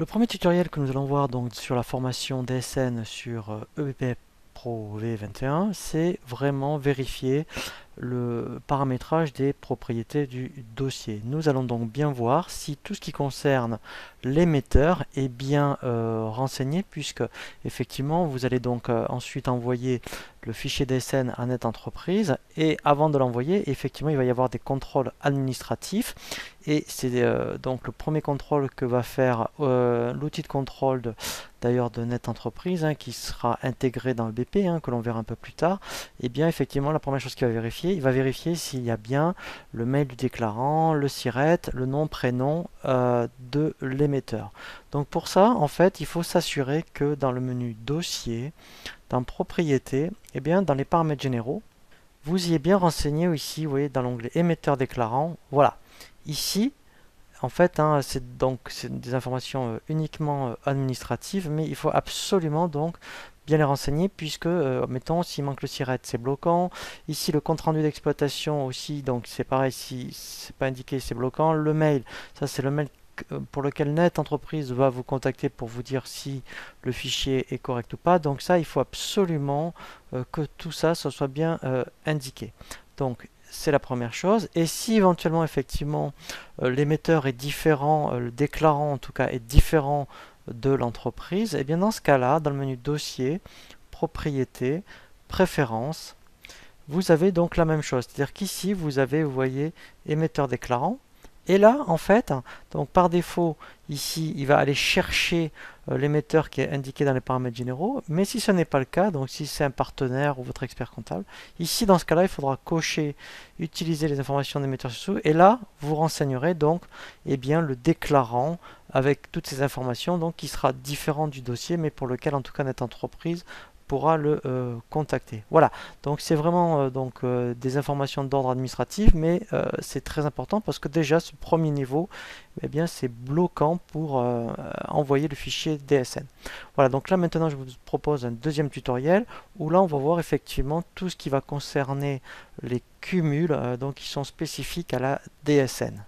Le premier tutoriel que nous allons voir donc sur la formation DSN sur EBP Pro V21, c'est vraiment vérifier le paramétrage des propriétés du dossier. Nous allons donc bien voir si tout ce qui concerne l'émetteur est bien renseigné, puisque effectivement vous allez donc ensuite envoyer le fichier DSN à NetEntreprise, et avant de l'envoyer, effectivement il va y avoir des contrôles administratifs, et c'est donc le premier contrôle que va faire l'outil de contrôle d'ailleurs de NetEntreprise, qui sera intégré dans le BP, que l'on verra un peu plus tard. Et bien effectivement la première chose qu'il va vérifier, il va vérifier s'il y a bien le mail du déclarant, le SIRET, le nom, prénom de l'émetteur. Donc pour ça, en fait, il faut s'assurer que dans le menu dossier, dans propriété, et bien dans les paramètres généraux, vous y êtes bien renseigné ici, vous voyez, dans l'onglet émetteur déclarant. Voilà. Ici, en fait, c'est des informations uniquement administratives, mais il faut absolument donc bien les renseigner, puisque, mettons, s'il manque le SIRET, c'est bloquant. Ici, le compte rendu d'exploitation aussi, donc c'est pareil, si c'est pas indiqué, c'est bloquant. Le mail, ça c'est le mail pour lequel NetEntreprise va vous contacter pour vous dire si le fichier est correct ou pas. Donc ça, il faut absolument que tout ça soit bien indiqué. Donc c'est la première chose. Et si éventuellement effectivement l'émetteur est différent, le déclarant en tout cas est différent de l'entreprise, et bien dans ce cas-là, dans le menu dossier, propriété, préférences, vous avez donc la même chose. C'est-à-dire qu'ici vous avez, vous voyez, émetteur déclarant. Et là, en fait, donc par défaut, ici, il va aller chercher l'émetteur qui est indiqué dans les paramètres généraux. Mais si ce n'est pas le cas, donc si c'est un partenaire ou votre expert comptable, ici, dans ce cas-là, il faudra cocher utiliser les informations d'émetteur sous. Et là, vous renseignerez donc bien, le déclarant avec toutes ces informations, donc qui sera différent du dossier, mais pour lequel, en tout cas, NetEntreprise pourra le contacter. Voilà, donc c'est vraiment des informations d'ordre administratif, mais c'est très important parce que déjà ce premier niveau, eh bien c'est bloquant pour envoyer le fichier DSN. Voilà, donc là maintenant je vous propose un deuxième tutoriel où là on va voir effectivement tout ce qui va concerner les cumuls donc qui sont spécifiques à la DSN.